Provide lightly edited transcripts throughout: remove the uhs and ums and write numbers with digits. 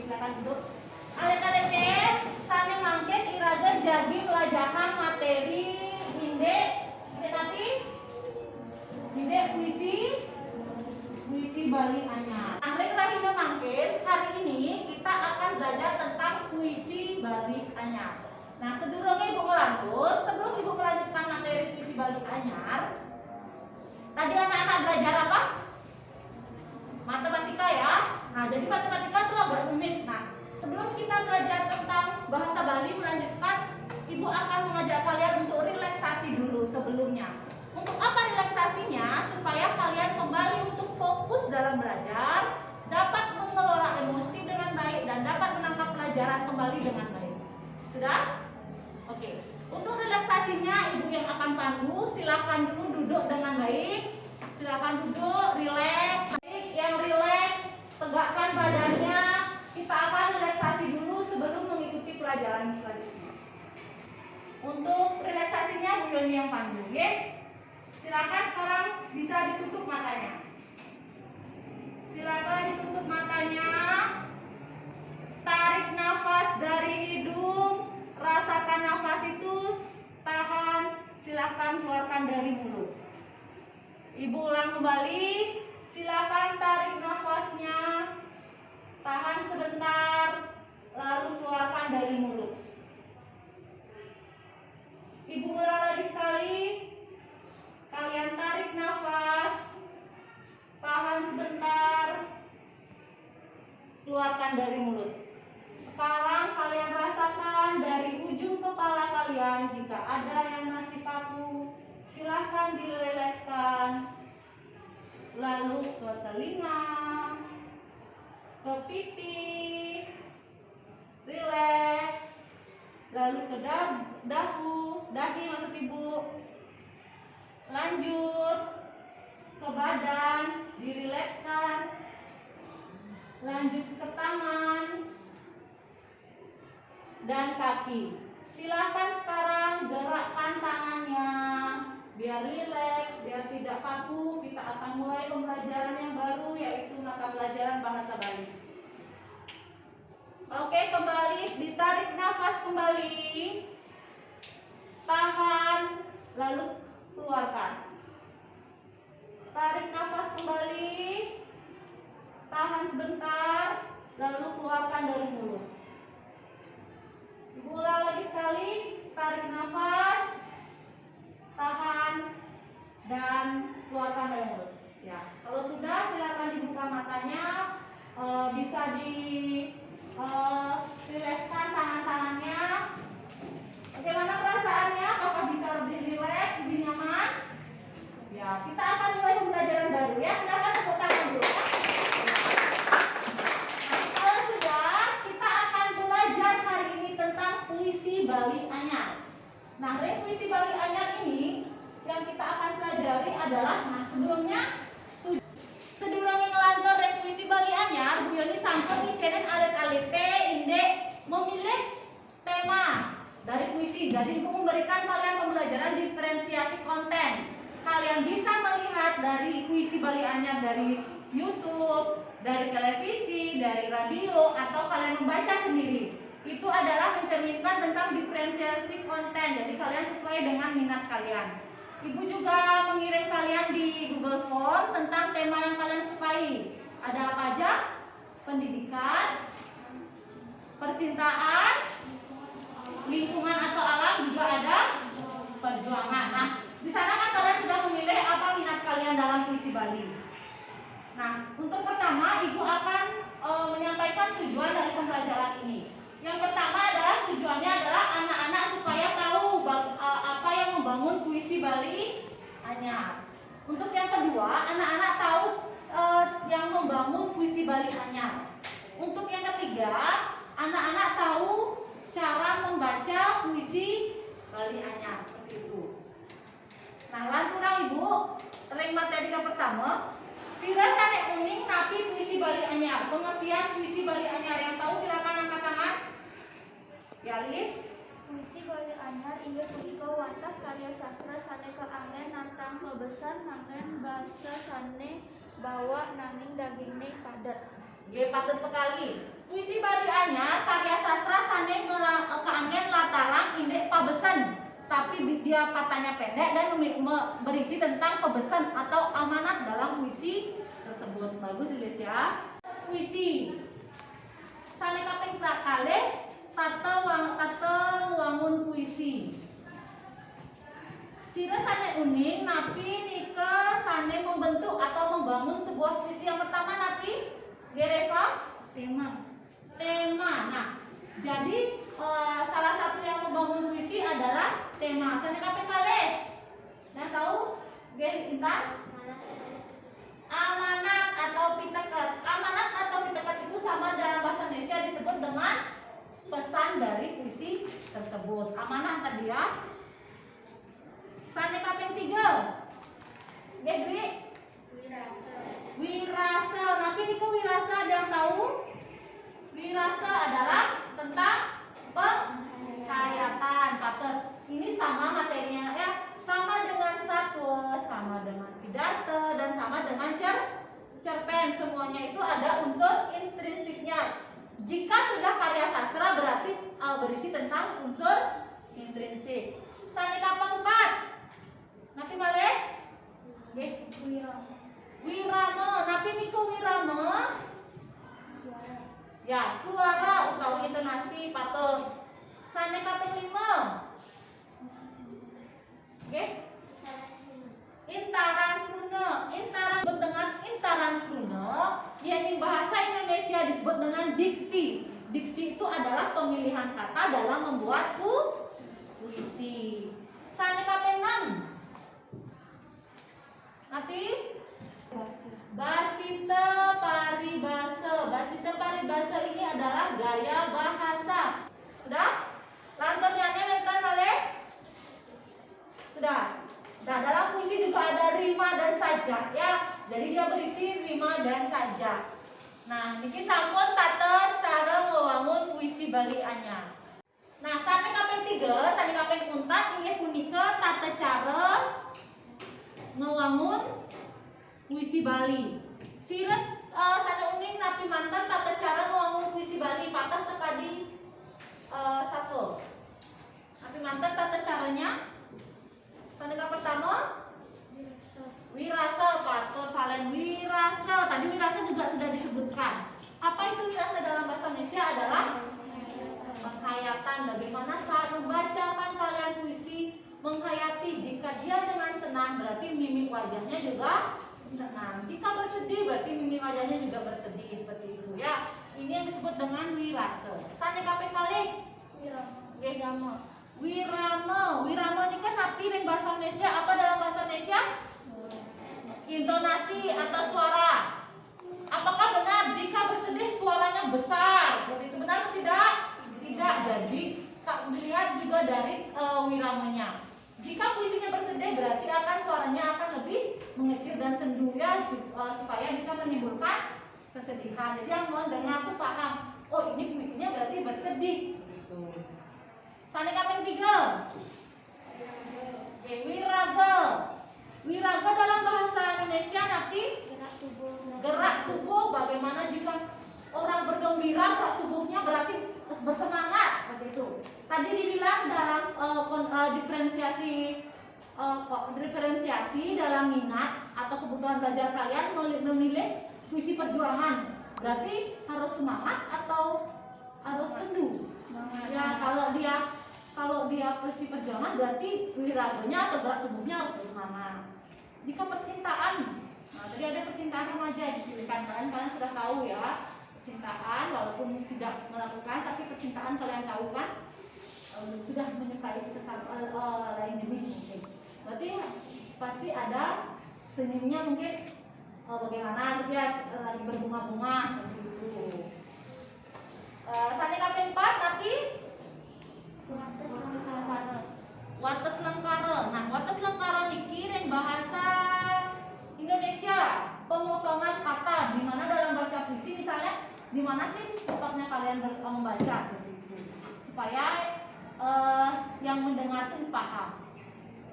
silakan duduk. Alet-aletnya sane mangken iraga jadi pelajaran materi indek tapi indek puisi Bali Anyar. Nah, rahina mangken hari ini kita akan belajar tentang puisi Bali Anyar. Nah, sedurungnya Ibu melanjut, sebelum Ibu melanjutkan materi puisi Bali Anyar, tadi anak-anak belajar apa? Matematika ya. Nah, jadi matematika itu agak rumit. Nah, sebelum kita belajar tentang bahasa Bali melanjutkan, Ibu akan mengajak kalian untuk relaksasi dulu sebelumnya. Untuk apa relaksasinya? Supaya kalian kembali untuk fokus dalam belajar, dapat mengelola emosi dengan baik dan dapat menangkap pelajaran kembali dengan baik. Sudah? Oke. Untuk relaksasinya Ibu yang akan pandu, silakan dulu duduk dengan baik. Silakan duduk, rileks. Yang rileks, tegakkan badannya. Kita akan relaksasi dulu sebelum mengikuti pelajaran selanjutnya. Untuk relaksasinya Bu Yoni yang pandu, ya. Silakan sekarang bisa ditutup matanya. Silakan ditutup matanya. Tarik nafas dari hidung, rasakan nafas itu, tahan, silakan keluarkan dari mulut. Ibu ulang kembali. Silakan tarik nafasnya, tahan sebentar, lalu keluarkan dari mulut. Ibu ulang lagi sekali. Kalian tarik nafas, tahan sebentar, keluarkan dari mulut. Sekarang kalian rasakan dari ujung kepala kalian, jika ada yang masih kaku, silahkan direlekskan. Lalu ke telinga, ke pipi, rileks. Lalu ke dahi maksud Ibu. Lanjut ke badan, dirilekskan. Lanjut ke tangan dan kaki. Silakan sekarang gerakkan tangannya biar rileks, biar tidak kaku. Kita akan mulai pembelajaran yang baru, yaitu mata pelajaran bahasa Bali. Oke, kembali ditarik nafas kembali, tahan, lalu keluarkan. Tarik nafas kembali, tahan sebentar, lalu keluarkan dari mulut. Ibu ulang lagi sekali. Tarik nafas, tahan, dan keluarkan dari mulut. Ya, kalau sudah silakan dibuka matanya. Bisa rilekskan tangan-tangannya. Bagaimana perasaannya? Apakah bisa lebih rileks, lebih nyaman? Ya, kita akan mulai pembelajaran baru ya. Silakan tepuk tangan dulu ya. Kalau sudah, kita akan belajar hari ini tentang puisi Bali Anyar. Nah, dari puisi Bali Anyar ini yang kita akan pelajari adalah, nah sebelumnya sedurung yang ngelantur dari puisi Bali Anyar, Bu Yoni sampun ngicenen alet-alete indek memilih tema dari puisi. Jadi Ibu memberikan kalian pembelajaran diferensiasi konten. Kalian bisa melihat dari puisi Bali Anyar dari YouTube, dari televisi, dari radio, atau kalian membaca sendiri. Itu adalah mencerminkan tentang diferensiasi konten. Jadi kalian sesuai dengan minat kalian. Ibu juga mengirim kalian di Google Form tentang tema yang kalian sukai. Ada apa aja? Pendidikan, percintaan, lingkungan atau alam, juga ada perjuangan. Nah, di sana kan kalian sudah memilih apa minat kalian dalam puisi Bali. Nah, untuk pertama Ibu akan menyampaikan tujuan dari pembelajaran ini. Yang pertama adalah tujuannya adalah anak-anak supaya tahu apa yang membangun puisi Bali Anyar. Untuk yang kedua, anak-anak tahu yang membangun puisi Bali Anyar. Untuk yang ketiga, anak-anak tahu cara membaca puisi Bali Anyar, seperti itu. Nah, lanturang Ibu, ring materi yang pertama, Sira sanek uning napi puisi Bali Anyar. Pengertian puisi Bali Anyar, yang tahu silakan angkat tangan. Ya, Lis. Puisi Bali Anyar inggih punika watak karya sastra sane keangen nantang mebesan nangen basa sane bawa nanging dagingne padat. Padat sekali. Puisi Bali anyar karya sastra sane keanggen latarang indek pabesen, tapi dia katanya pendek dan berisi tentang pebesen atau amanat dalam puisi tersebut. Bagus tulis ya. Puisi sane kaping kalih tate wangun puisi. Sira sane uning napi nike sane membentuk atau membangun sebuah puisi. Yang pertama napi Gereva tema. Nah, jadi salah satu yang membangun puisi adalah tema. Sane kaping kalih. Nah, tahu? Intan? Amanat atau piteket. Amanat atau piteket itu sama dalam bahasa Indonesia disebut dengan pesan dari puisi tersebut. Amanat tadi ya. Sane kaping 3. Dwi? Wirasa. Napi niko wirasa ada yang tahu? Wirasa adalah tentang penghayatan. Patet. Ini sama materinya ya, sama dengan satwa, sama dengan pidato, dan sama dengan cerpen. Semuanya itu ada unsur intrinsiknya. Jika sudah karya sastra berarti berisi tentang unsur intrinsik. Sane kaping 4. Napi malih? Nggih, wirama. Napi niku wirama? Ya, suara utawi intonasi patuh. Sane kaping 5. Oke? Intaran kruna. Intaran disebut dengan intaran kruna, yakni bahasa Indonesia disebut dengan diksi. Diksi itu adalah pemilihan kata dalam membuat puisi. Sane kaping 6. Napi? Basita paribasa. Basita paribasa ini adalah gaya bahasa. Sudah? Lanturnya mentan malih? Sudah. Nah, dalam puisi juga ada rima dan sajak ya. Jadi dia berisi rima dan sajak. Nah, niki sampun tate cara ngewangun puisi Bali anyar. Nah, sane kaping 3, sane kaping 4 inggih punika tata cara ngewangun puisi Bali. Siret sane uning napi mantan tata cara ngewangun puisi Bali patah sekali satu. Napi mantan tata caranya. Sane pertama wirasa, patut valen wirasa. Tadi wirasa juga sudah disebutkan. Apa itu wirasa dalam bahasa Indonesia? Adalah penghayatan. Bagaimana saat membacakan kalian puisi menghayati. Jika dia dengan senang berarti mimik wajahnya juga senang. Jika bersedih berarti mimik wajahnya juga bersedih. Seperti itu ya. Ini yang disebut dengan wirasa. Sane kaping kalih? Wirama. Wirama ini kan napi ning bahasa Indonesia. Apa dalam bahasa Indonesia? Intonasi atau suara. Apakah benar jika bersedih suaranya besar? Seperti itu benar atau tidak? Tidak. Jadi dilihat juga dari wiramanya. Jika puisinya bersedih berarti akan suaranya akan lebih mengecil dan sendu ya, supaya bisa menimbulkan kesedihan. Jadi yang mendengar tuh paham. Oh, ini puisinya berarti bersedih. Gitu. Sane kaping 3. Wiraga. Wiraga dalam bahasa Indonesia napi gerak tubuh. Bagaimana jika orang bergembira gerak tubuhnya berarti bersemangat seperti itu. Tadi dibilang dalam diferensiasi dalam minat atau kebutuhan belajar kalian memilih puisi perjuangan. Berarti harus semangat atau harus sendu? Ya, kalau dia puisi perjuangan berarti wiraganya atau gerak tubuhnya harus bersemangat. Jika percintaan, nah tadi ada percintaan remaja dipilihkan, kalian sudah tahu ya. Percintaan walaupun tidak melakukan tapi percintaan kalian tahu kan, sudah menyukai lain jenis mungkin. Berarti pasti ada senyumnya mungkin bagaimana gitu ya, lagi berbunga-bunga seperti itu. Sane kaping 4 tapi wates lengkara. Nah, wates lengkara niki ring bahasa Indonesia pemotongan kata. Di mana dalam baca puisi misalnya di mana sih stopnya kalian membaca seperti itu. Supaya yang mendengar tuh paham.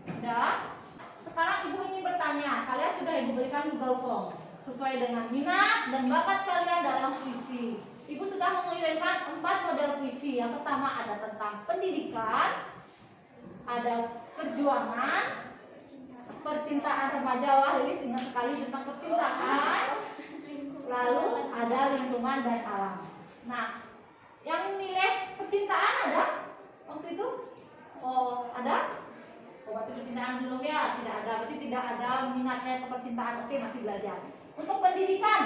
Sudah? Sekarang ibu ingin bertanya, kalian sudah ibu berikan Google Form sesuai dengan minat dan bakat kalian dalam puisi. Ibu sudah mengirimkan 4 model puisi. Yang pertama ada tentang pendidikan, ada perjuangan, percintaan remaja. Wah, Lilis ingat sekali tentang percintaan. Lalu ada lingkungan dan alam. Nah, yang milih percintaan ada waktu itu? Oh, ada? Oh, berarti percintaan belum ya? Tidak ada. Berarti tidak ada minatnya ke percintaan. Oke, masih belajar. Untuk pendidikan,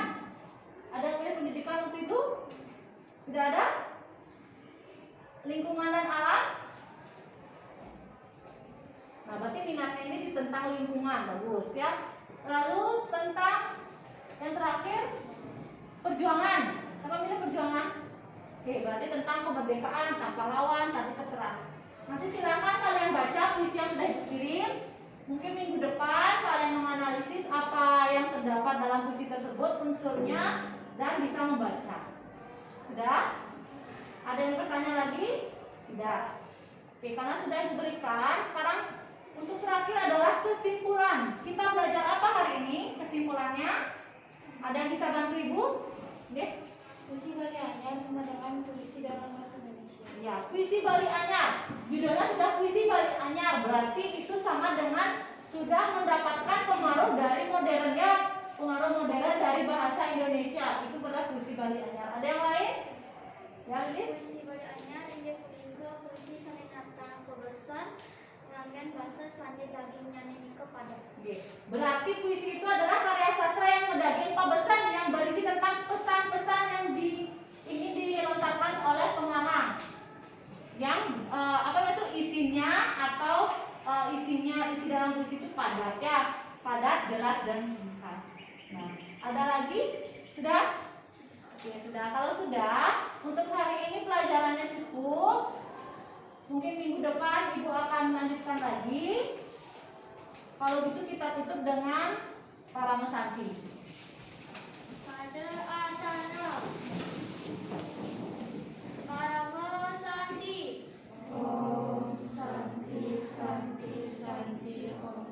ada yang milih pendidikan waktu itu? Tidak ada? Lingkungan dan alam? Nah, berarti minatnya ini tentang lingkungan. Bagus ya. Lalu tentang yang terakhir, perjuangan. Siapa milih perjuangan? Oke, berarti tentang kemerdekaan, tanpa lawan, tapi terserah. Nanti silakan kalian baca puisi yang sudah dikirim. Mungkin minggu depan kalian menganalisis apa yang terdapat dalam puisi tersebut, unsurnya, dan bisa membaca. Sudah? Ada yang bertanya lagi? Tidak. Oke, karena sudah diberikan, sekarang untuk terakhir adalah kesimpulan. Kita belajar apa hari ini? Kesimpulannya? Ada yang bisa bantu Ibu? Oke. Puisi Bali Anyar sama dengan puisi dalam bahasa Indonesia. Ya, puisi Bali Anyar. Judulnya sudah puisi Bali Anyar, berarti itu sama dengan sudah mendapatkan pengaruh dari modern ya, pengaruh modern dari bahasa Indonesia. Itu pada puisi Bali Anyar. Ada yang lain? Ya, Lilis? Puisi Bali Anyar inggih punika puisi sane natang pebesan nganggen bahasa sane daging nyanyi kepada. Oke. Berarti puisi itu adalah karya sastra yang mendaging pabesan yang berisi tentang pesan-pesan yang ingin dilontarkan oleh pengarang. Yang isinya atau isi dalam puisi itu padat ya, padat, jelas dan singkat. Nah, ada lagi? Sudah? Oke, sudah. Kalau sudah, untuk hari ini pelajarannya cukup. Mungkin minggu depan Ibu akan melanjutkan lagi. Kalau gitu kita tutup dengan para mesanti. Pada asana para mesanti. Om Santi Santi Santi Om.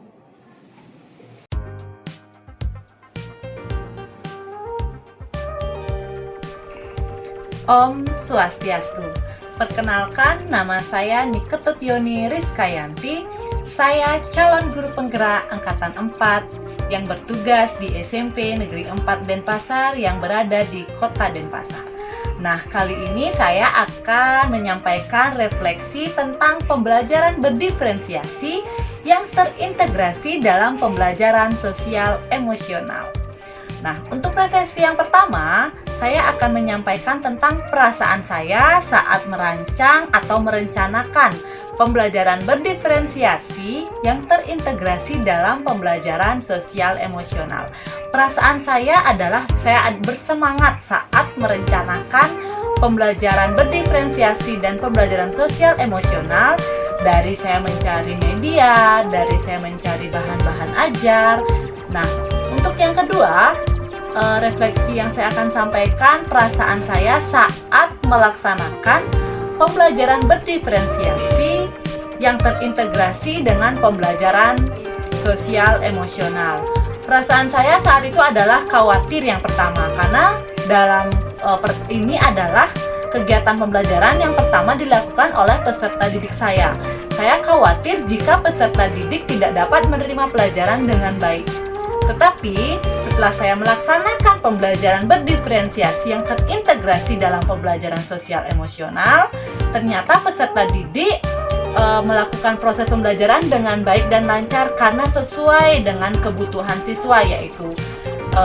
Om Swastiastu. Perkenalkan, nama saya Niketut Yoni Rizkayanti. Saya calon guru penggerak angkatan 4 yang bertugas di SMP Negeri 4 Denpasar yang berada di Kota Denpasar. Nah, kali ini saya akan menyampaikan refleksi tentang pembelajaran berdiferensiasi yang terintegrasi dalam pembelajaran sosial emosional. Nah, untuk refleksi yang pertama, saya akan menyampaikan tentang perasaan saya saat merancang atau merencanakan pembelajaran berdiferensiasi yang terintegrasi dalam pembelajaran sosial emosional. Perasaan saya adalah saya bersemangat saat merencanakan pembelajaran berdiferensiasi dan pembelajaran sosial emosional, dari saya mencari media, dari saya mencari bahan-bahan ajar. Nah, untuk yang kedua, refleksi yang saya akan sampaikan perasaan saya saat melaksanakan pembelajaran berdiferensiasi yang terintegrasi dengan pembelajaran sosial emosional. Perasaan saya saat itu adalah khawatir yang pertama, karena dalam ini adalah kegiatan pembelajaran yang pertama dilakukan oleh peserta didik saya. Saya khawatir jika peserta didik tidak dapat menerima pelajaran dengan baik. Tetapi setelah saya melaksanakan pembelajaran berdiferensiasi yang terintegrasi dalam pembelajaran sosial emosional, ternyata peserta didik melakukan proses pembelajaran dengan baik dan lancar karena sesuai dengan kebutuhan siswa, yaitu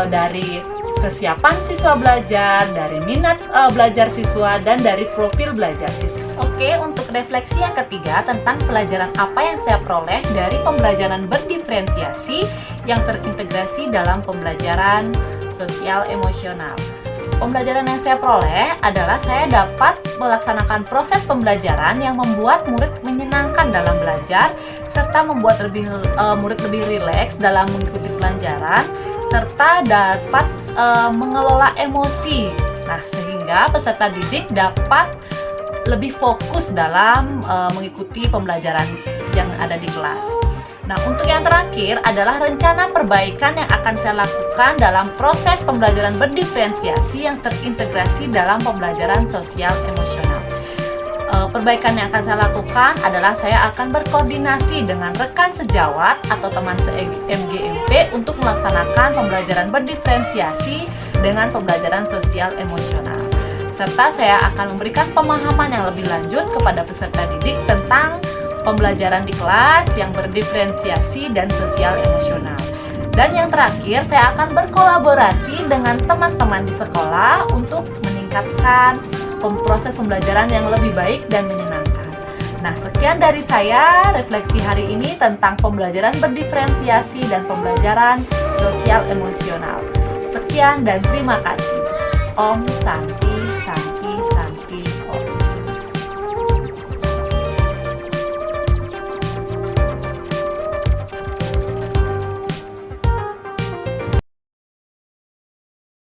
dari kesiapan siswa belajar, dari minat belajar siswa, dan dari profil belajar siswa. Oke, untuk refleksi yang ketiga tentang pelajaran apa yang saya peroleh dari pembelajaran berdiferensiasi yang terintegrasi dalam pembelajaran sosial emosional. Pembelajaran yang saya peroleh adalah saya dapat melaksanakan proses pembelajaran yang membuat murid menyenangkan dalam belajar, serta membuat murid lebih rileks dalam mengikuti pelajaran, serta dapat mengelola emosi. Nah, sehingga peserta didik dapat lebih fokus dalam mengikuti pembelajaran yang ada di kelas. Nah, untuk yang terakhir adalah rencana perbaikan yang akan saya lakukan dalam proses pembelajaran berdiferensiasi yang terintegrasi dalam pembelajaran sosial emosional. Perbaikan yang akan saya lakukan adalah saya akan berkoordinasi dengan rekan sejawat atau teman se-MGMP untuk melaksanakan pembelajaran berdiferensiasi dengan pembelajaran sosial emosional. Serta saya akan memberikan pemahaman yang lebih lanjut kepada peserta didik tentang pembelajaran di kelas yang berdiferensiasi dan sosial emosional. Dan yang terakhir, saya akan berkolaborasi dengan teman-teman di sekolah untuk meningkatkan proses pembelajaran yang lebih baik dan menyenangkan. Nah, sekian dari saya refleksi hari ini tentang pembelajaran berdiferensiasi dan pembelajaran sosial emosional. Sekian dan terima kasih. Om Santi.